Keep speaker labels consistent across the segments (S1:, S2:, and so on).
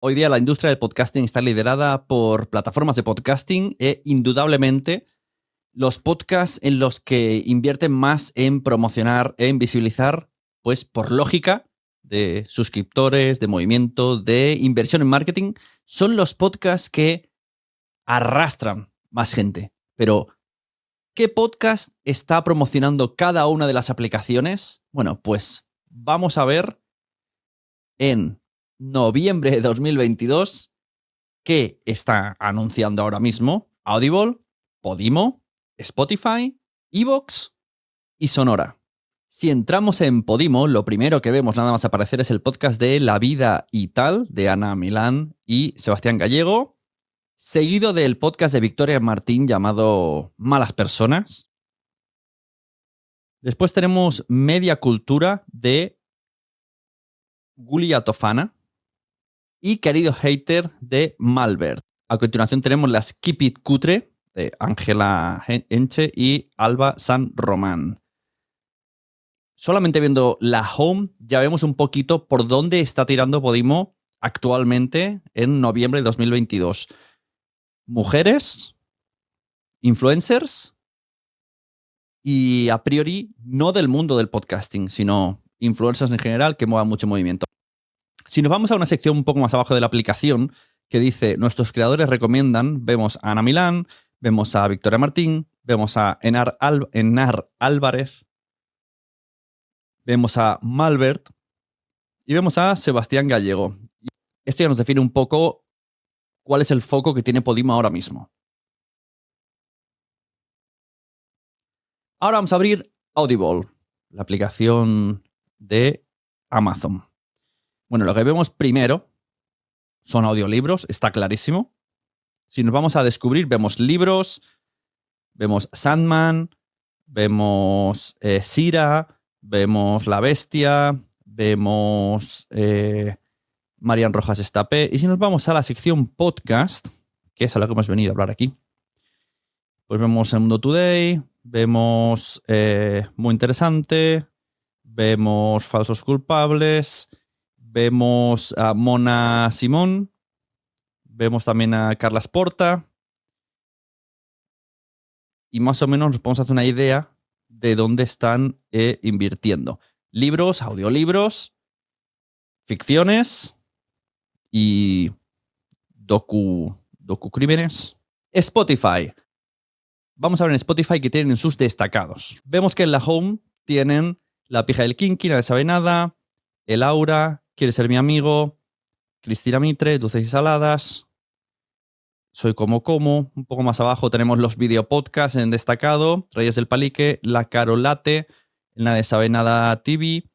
S1: Hoy día la industria del podcasting está liderada por plataformas de podcasting e indudablemente los podcasts en los que invierten más en promocionar, en visibilizar, pues por lógica de suscriptores, de movimiento, de inversión en marketing, son los podcasts que arrastran más gente. Pero, ¿qué podcast está promocionando cada una de las aplicaciones? Bueno, pues vamos a ver en noviembre de 2022 qué está anunciando ahora mismo Audible, Podimo, Spotify, iVoox y Sonora. Si entramos en Podimo, lo primero que vemos nada más aparecer es el podcast de La Vida y Tal, de Ana Milán y Sebastián Gallego, seguido del podcast de Victoria Martín llamado Malas Personas. Después tenemos Media Cultura de Gulia Tofana y Querido Hater de Malbert. A continuación tenemos las Keep It Cutre de Ángela Enche y Alba San Román. Solamente viendo la home ya vemos un poquito por dónde está tirando Podimo actualmente en noviembre de 2022. Mujeres, influencers y a priori no del mundo del podcasting, sino influencers en general que muevan mucho movimiento. Si nos vamos a una sección un poco más abajo de la aplicación que dice nuestros creadores recomiendan, vemos a Ana Milán, vemos a Victoria Martín, vemos a Enar Álvarez, vemos a Malbert y vemos a Sebastián Gallego. Esto ya nos define un poco cuál es el foco que tiene Podimo ahora mismo. Ahora vamos a abrir Audible, la aplicación de Amazon. Bueno, lo que vemos primero son audiolibros, está clarísimo. Si nos vamos a descubrir, vemos libros, vemos Sandman, vemos Sira, vemos La Bestia, vemos Marian Rojas Estapé. Y si nos vamos a la sección podcast, que es a la que hemos venido a hablar aquí, pues vemos El Mundo Today, vemos Muy Interesante, vemos Falsos Culpables, vemos a Mona Simón, vemos también a Carla Sporta y más o menos nos podemos hacer una idea de dónde están invirtiendo. Libros, audiolibros, ficciones y docucrímenes. Spotify. Vamos a ver en Spotify que tienen en sus destacados. Vemos que en la home tienen La Pija del Kinky, Nadie Sabe Nada, El Aura, Quiere Ser Mi Amigo, Cristina Mitre, Dulces y Saladas, Soy Como. Un poco más abajo tenemos los videopodcasts en destacado, Reyes del Palique, La Carolate, Nadie Sabe Nada TV,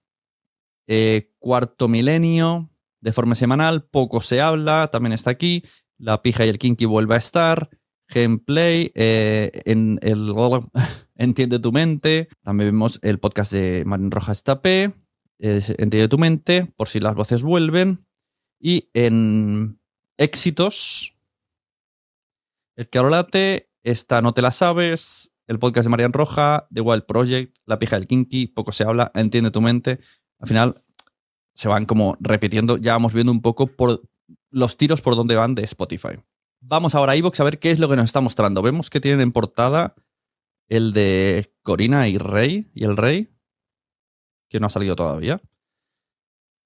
S1: Cuarto Milenio, De Forma Semanal, Poco Se Habla, también está aquí, La Pija y el Kinky vuelve a estar, Gameplay, en el Entiende tu Mente, también vemos el podcast de Marian Rojas Tapé, Entiende tu Mente, Por si las voces vuelven, y en éxitos, El Carolate, esta No te la sabes, el podcast de Marian Roja, The Wild Project, La Pija del Kinky, Poco Se Habla, Entiende tu Mente. Al final se van como repitiendo, ya vamos viendo un poco por los tiros por donde van de Spotify. Vamos ahora a iVoox a ver qué es lo que nos está mostrando. Vemos que tienen en portada el de Corina y el Rey, que no ha salido todavía.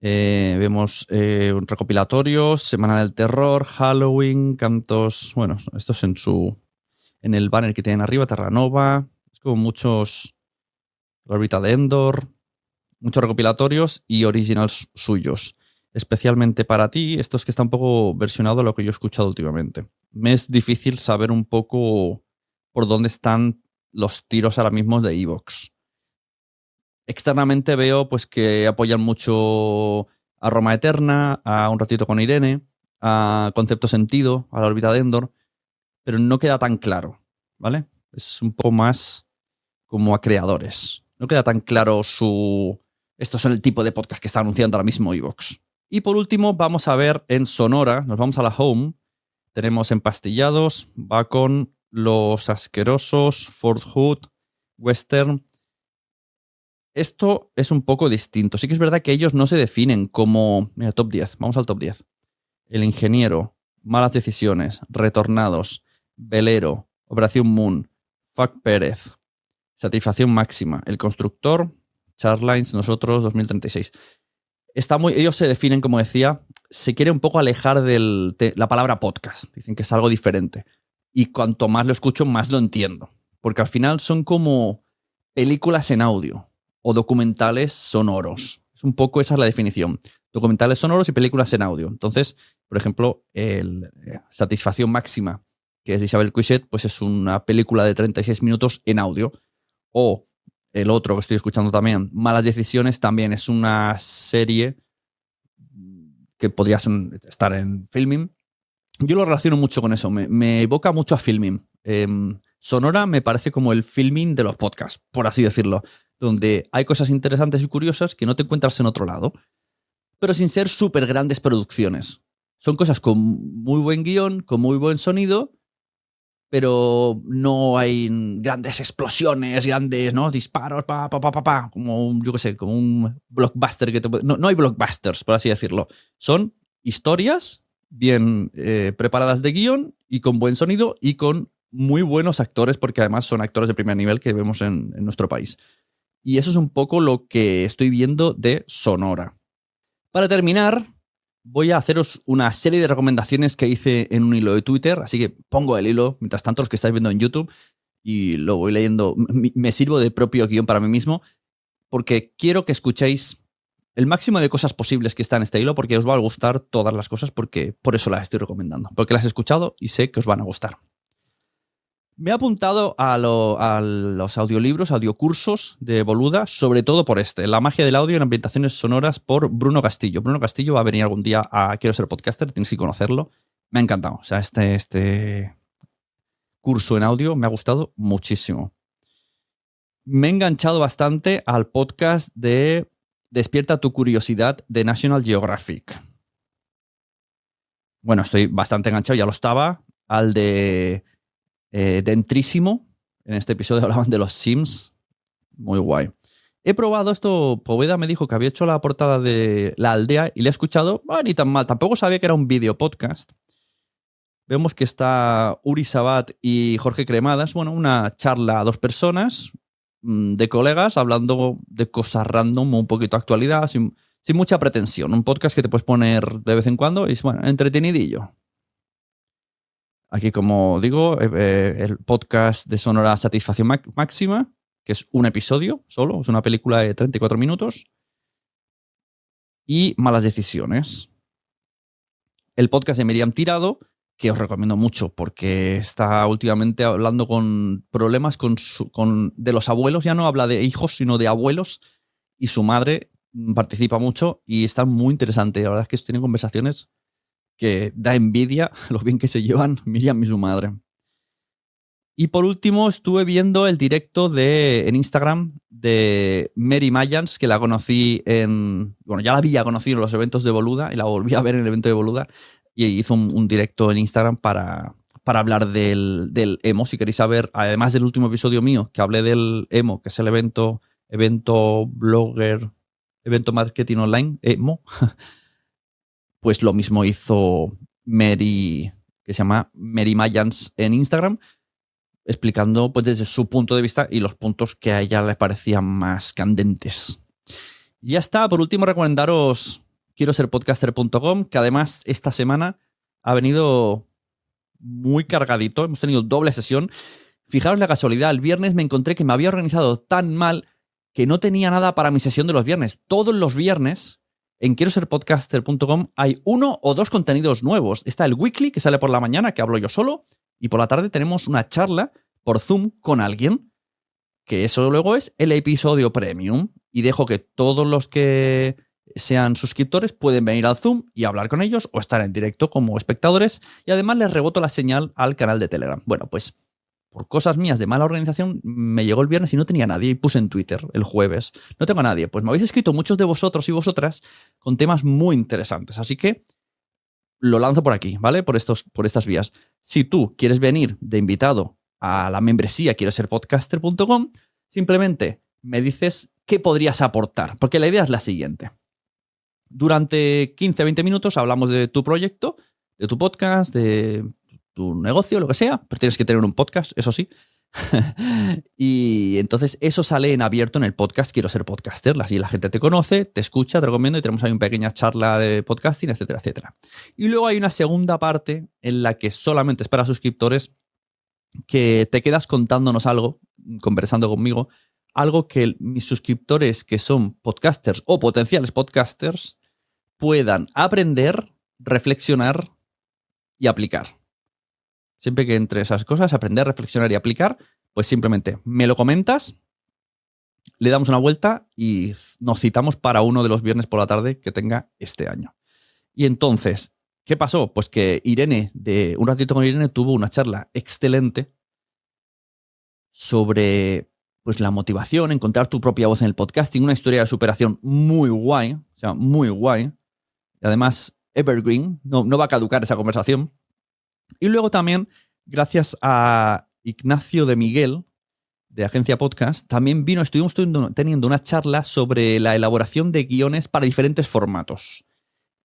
S1: Vemos recopilatorios, Semana del Terror, Halloween, cantos. Bueno, esto es en el banner que tienen arriba, Terranova. Es como muchos. La órbita de Endor. Muchos recopilatorios y originals suyos. Especialmente para ti, esto es que está un poco versionado a lo que yo he escuchado últimamente. Me es difícil saber un poco por dónde están los tiros ahora mismo de iVoox. Externamente veo pues que apoyan mucho a Roma Eterna, a Un Ratito con Irene, a Concepto Sentido, a La Órbita de Endor, pero no queda tan claro, ¿vale? Es un poco más como a creadores. No queda tan claro estos son el tipo de podcast que está anunciando ahora mismo iVoox. Y por último vamos a ver en Sonora, nos vamos a la home, tenemos Empastillados, va con Los Asquerosos, Fort Hood, Western. Esto es un poco distinto. Sí que es verdad que ellos no se definen como... Mira, top 10. Vamos al top 10. El ingeniero, Malas decisiones, Retornados, Velero, Operación Moon, Fuck Pérez, Satisfacción máxima, El constructor, Charlines, Nosotros, 2036. Ellos se definen, como decía, se quiere un poco alejar de la palabra podcast. Dicen que es algo diferente. Y cuanto más lo escucho, más lo entiendo. Porque al final son como películas en audio o documentales sonoros. Es un poco esa es la definición. Documentales sonoros y películas en audio. Entonces, por ejemplo, Satisfacción máxima, que es de Isabel Coixet, pues es una película de 36 minutos en audio. O el otro que estoy escuchando también, Malas decisiones, también es una serie que podría estar en Filmin. Yo lo relaciono mucho con eso, me evoca mucho a Filmin. Sonora me parece como el Filmin de los podcasts, por así decirlo, donde hay cosas interesantes y curiosas que no te encuentras en otro lado, pero sin ser súper grandes producciones. Son cosas con muy buen guión, con muy buen sonido, pero no hay grandes explosiones, grandes, ¿no? Disparos, como un, yo qué sé, como un blockbuster que no hay blockbusters, por así decirlo. Son historias bien preparadas de guión y con buen sonido y con muy buenos actores, porque además son actores de primer nivel que vemos en nuestro país. Y eso es un poco lo que estoy viendo de Sonora. Para terminar, voy a haceros una serie de recomendaciones que hice en un hilo de Twitter, así que pongo el hilo, mientras tanto los que estáis viendo en YouTube, y lo voy leyendo, me sirvo de propio guión para mí mismo, porque quiero que escuchéis el máximo de cosas posibles que está en este hilo, porque os va a gustar todas las cosas, porque por eso las estoy recomendando, porque las he escuchado y sé que os van a gustar. Me he apuntado a los audiolibros, audiocursos de Boluda, sobre todo por La magia del audio en ambientaciones sonoras, por Bruno Castillo. Bruno Castillo va a venir algún día a Quiero ser podcaster, tienes que conocerlo. Me ha encantado. O sea, este curso en audio me ha gustado muchísimo. Me he enganchado bastante al podcast de Despierta tu curiosidad de National Geographic. Bueno, estoy bastante enganchado, ya lo estaba. Al de Dentrísimo. En este episodio hablaban de los Sims. Muy guay. He probado esto. Poveda me dijo que había hecho la portada de La Aldea y le he escuchado. Ni tan mal. Tampoco sabía que era un video podcast. Vemos que está Uri Sabat y Jorge Cremadas. Bueno, una charla a dos personas de colegas hablando de cosas random, un poquito de actualidad, sin mucha pretensión. Un podcast que te puedes poner de vez en cuando y es, bueno, entretenidillo. Aquí, como digo, el podcast de Sonora Satisfacción máxima, que es un episodio solo, es una película de 34 minutos. Y Malas decisiones. El podcast de Miriam Tirado, que os recomiendo mucho porque está últimamente hablando con problemas de los abuelos. Ya no habla de hijos, sino de abuelos. Y su madre participa mucho y está muy interesante. La verdad es que tienen conversaciones que da envidia lo bien que se llevan Miriam y su madre. Y por último, estuve viendo el directo en Instagram de Mary Mayans, que la conocí bueno, ya la había conocido en los eventos de Boluda y la volví a ver en el evento de Boluda y hizo un directo en Instagram para hablar del emo. Si queréis saber, además del último episodio mío, que hablé del emo, que es el evento blogger, evento marketing online, emo, pues lo mismo hizo Mary, que se llama Mary Mayans en Instagram, explicando pues desde su punto de vista y los puntos que a ella le parecían más candentes. Y ya está. Por último, recomendaros quiero ser podcaster.com, que además esta semana ha venido muy cargadito. Hemos tenido doble sesión. Fijaros la casualidad, el viernes me encontré que me había organizado tan mal que no tenía nada para mi sesión de los viernes. Todos los viernes en quiero ser podcaster.com hay 1 o 2 contenidos nuevos. Está el weekly, que sale por la mañana, que hablo yo solo, y por la tarde tenemos una charla por Zoom con alguien, que eso luego es el episodio premium. Y dejo que todos los que sean suscriptores pueden venir al Zoom y hablar con ellos o estar en directo como espectadores. Y además les reboto la señal al canal de Telegram. Bueno, pues por cosas mías de mala organización, me llegó el viernes y no tenía nadie. Y puse en Twitter el jueves, no tengo a nadie. Pues me habéis escrito muchos de vosotros y vosotras con temas muy interesantes. Así que lo lanzo por aquí, ¿vale? Por estas vías. Si tú quieres venir de invitado a la membresía quiero ser podcaster.com, simplemente me dices qué podrías aportar. Porque la idea es la siguiente. Durante 15-20 minutos hablamos de tu proyecto, de tu podcast, de tu negocio, lo que sea, pero tienes que tener un podcast, eso sí. Y entonces eso sale en abierto en el podcast Quiero Ser Podcaster. Así la gente te conoce, te escucha, te recomiendo y tenemos ahí una pequeña charla de podcasting, etcétera, etcétera. Y luego hay una segunda parte en la que solamente es para suscriptores, que te quedas contándonos algo, conversando conmigo, algo que mis suscriptores que son podcasters o potenciales podcasters puedan aprender, reflexionar y aplicar. Siempre que entre esas cosas, aprender, reflexionar y aplicar, pues simplemente me lo comentas, le damos una vuelta y nos citamos para uno de los viernes por la tarde que tenga este año. Y entonces, ¿qué pasó? Pues que Irene, de Un Ratito con Irene, tuvo una charla excelente sobre pues, la motivación, encontrar tu propia voz en el podcasting, una historia de superación muy guay, o sea, muy guay. Y además, evergreen, no va a caducar esa conversación. Y luego también, gracias a Ignacio de Miguel, de Agencia Podcast, también estuvimos teniendo una charla sobre la elaboración de guiones para diferentes formatos.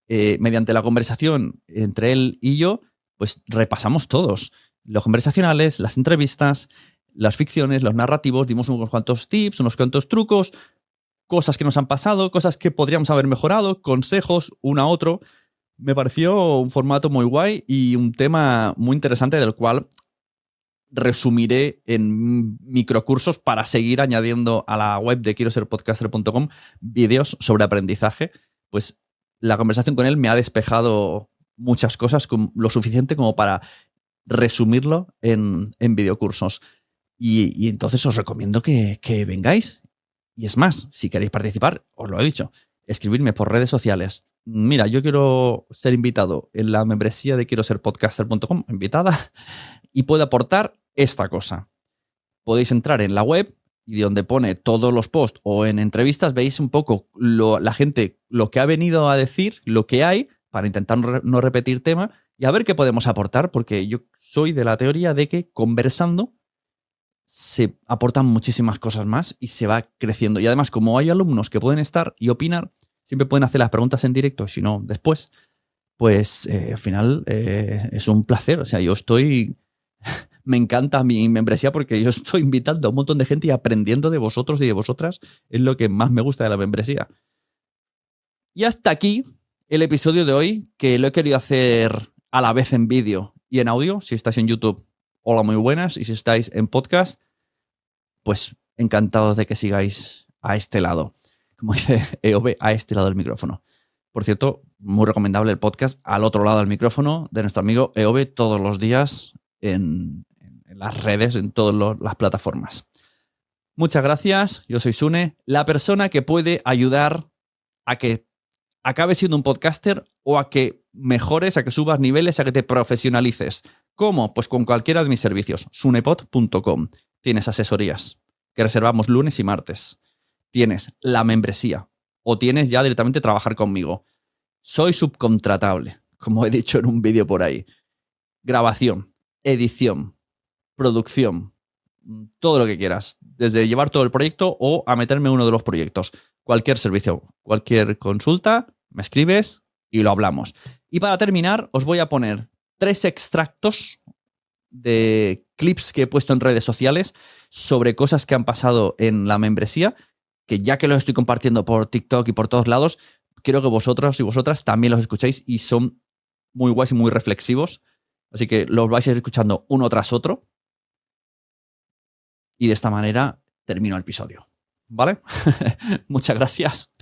S1: Mediante la conversación entre él y yo, pues repasamos todos. Los conversacionales, las entrevistas, las ficciones, los narrativos, dimos unos cuantos tips, unos cuantos trucos, cosas que nos han pasado, cosas que podríamos haber mejorado, consejos, uno a otro. Me pareció un formato muy guay y un tema muy interesante del cual resumiré en microcursos para seguir añadiendo a la web de quieroserpodcaster.com vídeos sobre aprendizaje. Pues la conversación con él me ha despejado muchas cosas, lo suficiente como para resumirlo en videocursos. Y entonces os recomiendo que vengáis. Y es más, si queréis participar, os lo he dicho, escribirme por redes sociales. Mira, yo quiero ser invitado en la membresía de quieroserpodcaster.com, invitada, y puedo aportar esta cosa. Podéis entrar en la web y donde pone todos los posts o en entrevistas veis un poco la gente, lo que ha venido a decir, lo que hay, para intentar no repetir tema y a ver qué podemos aportar, porque yo soy de la teoría de que conversando se aportan muchísimas cosas más y se va creciendo. Y además, como hay alumnos que pueden estar y opinar, siempre pueden hacer las preguntas en directo, si no después, pues al final es un placer. O sea, me encanta mi membresía porque yo estoy invitando a un montón de gente y aprendiendo de vosotros y de vosotras. Es lo que más me gusta de la membresía. Y hasta aquí el episodio de hoy, que lo he querido hacer a la vez en vídeo y en audio. Si estáis en YouTube, hola, muy buenas. Y si estáis en podcast, pues encantados de que sigáis a este lado. Como dice EOB, a este lado del micrófono. Por cierto, muy recomendable el podcast al otro lado del micrófono de nuestro amigo EOB todos los días en las redes, en todas las plataformas. Muchas gracias. Yo soy Sune, la persona que puede ayudar a que acabes siendo un podcaster o a que mejores, a que subas niveles, a que te profesionalices. ¿Cómo? Pues con cualquiera de mis servicios. sunepod.com. Tienes asesorías que reservamos lunes y martes. Tienes la membresía o tienes ya directamente trabajar conmigo. Soy subcontratable, como he dicho en un vídeo por ahí. Grabación, edición, producción, todo lo que quieras. Desde llevar todo el proyecto o a meterme en uno de los proyectos. Cualquier servicio, cualquier consulta, me escribes y lo hablamos. Y para terminar, os voy a poner 3 extractos de clips que he puesto en redes sociales sobre cosas que han pasado en la membresía, que ya que los estoy compartiendo por TikTok y por todos lados, quiero que vosotros y vosotras también los escuchéis y son muy guays y muy reflexivos. Así que los vais a ir escuchando uno tras otro. Y de esta manera termino el episodio. ¿Vale? Muchas gracias.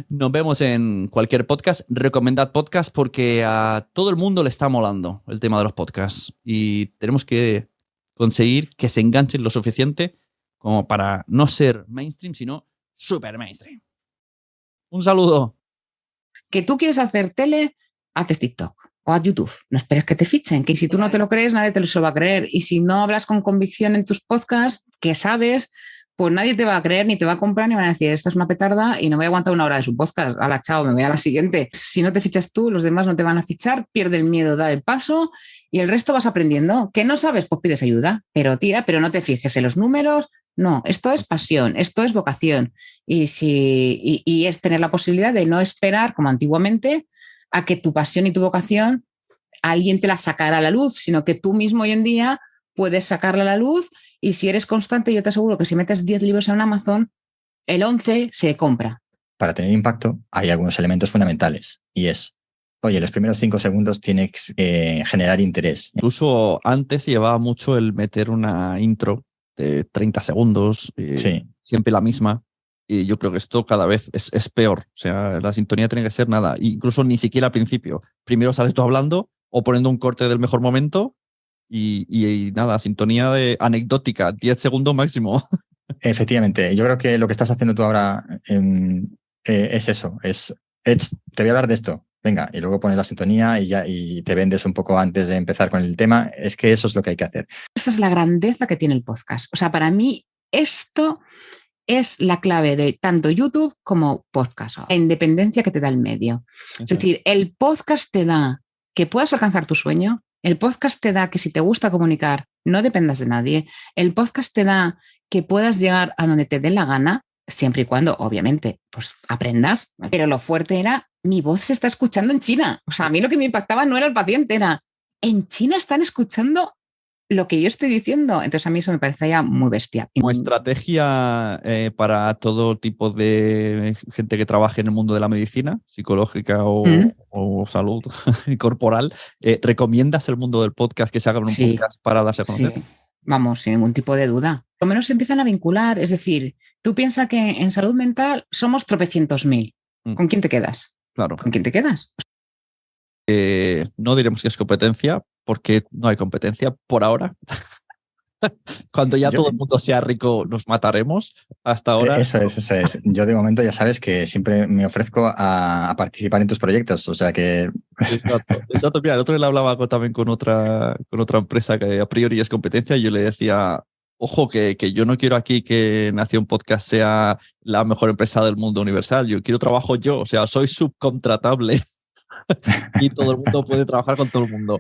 S1: Nos vemos en cualquier podcast. Recomendad podcast porque a todo el mundo le está molando el tema de los podcasts. Y tenemos que conseguir que se enganchen lo suficiente como para no ser mainstream, sino super mainstream. Un saludo.
S2: Que tú quieres hacer tele, haces TikTok o haz YouTube. No esperes que te fichen, que si tú no te lo crees, nadie te lo va a creer. Y si no hablas con convicción en tus podcasts, que sabes, pues nadie te va a creer, ni te va a comprar, ni van a decir, esta es una petarda y no voy a aguantar una hora de su podcast. Hala, chao, me voy a la siguiente. Si no te fichas tú, los demás no te van a fichar, pierde el miedo, da el paso y el resto vas aprendiendo. ¿Que no sabes? Pues pides ayuda. Pero tía, pero no te fijes en los números, No, esto es pasión, esto es vocación. Y es tener la posibilidad de no esperar, como antiguamente, a que tu pasión y tu vocación alguien te la sacara a la luz, sino que tú mismo hoy en día puedes sacarla a la luz y si eres constante, yo te aseguro que si metes 10 libros en Amazon, el 11 se compra.
S3: Para tener impacto hay algunos elementos fundamentales y es, oye, los primeros 5 segundos tienes que generar interés.
S1: Incluso antes llevaba mucho el meter una intro de 30 segundos,
S3: Sí.
S1: siempre la misma. Y yo creo que esto cada vez es peor. O sea, la sintonía tiene que ser nada. Incluso ni siquiera al principio. Primero sales tú hablando o poniendo un corte del mejor momento y nada, sintonía de anecdótica, 10 segundos máximo.
S3: Efectivamente. Yo creo que lo que estás haciendo tú ahora es eso. Te voy a hablar de esto. Venga, y luego pones la sintonía y te vendes un poco antes de empezar con el tema. Es que eso es lo que hay que hacer.
S2: Esta es la grandeza que tiene el podcast. O sea, para mí esto es la clave de tanto YouTube como podcast. La independencia que te da el medio. Es decir, el podcast te da que puedas alcanzar tu sueño. El podcast te da que si te gusta comunicar, no dependas de nadie. El podcast te da que puedas llegar a donde te dé la gana, siempre y cuando, obviamente, pues aprendas. Pero lo fuerte era, mi voz se está escuchando en China. O sea, a mí lo que me impactaba no era el paciente, era, en China están escuchando lo que yo estoy diciendo. Entonces a mí eso me parece ya muy bestia.
S1: Como estrategia para todo tipo de gente que trabaje en el mundo de la medicina, psicológica o salud corporal, ¿recomiendas el mundo del podcast, que se haga un podcast para darse a conocer?
S2: Sí. Vamos, sin ningún tipo de duda. Por lo menos se empiezan a vincular. Es decir, tú piensas que en salud mental somos tropecientos mil. ¿Con quién te quedas?
S1: Claro.
S2: ¿Con quién te quedas?
S1: No diremos que es competencia, porque no hay competencia por ahora. Cuando ya todo el mundo sea rico, nos mataremos. Hasta ahora.
S3: Eso es. Yo de momento ya sabes que siempre me ofrezco a participar en tus proyectos. O sea que.
S1: Exacto. Mira, el otro día hablaba también con otra empresa que a priori es competencia y yo le decía, ojo, que yo no quiero aquí que Nación Podcast sea la mejor empresa del mundo universal. Yo quiero trabajo yo. O sea, soy subcontratable. Y todo el mundo puede trabajar con todo el mundo.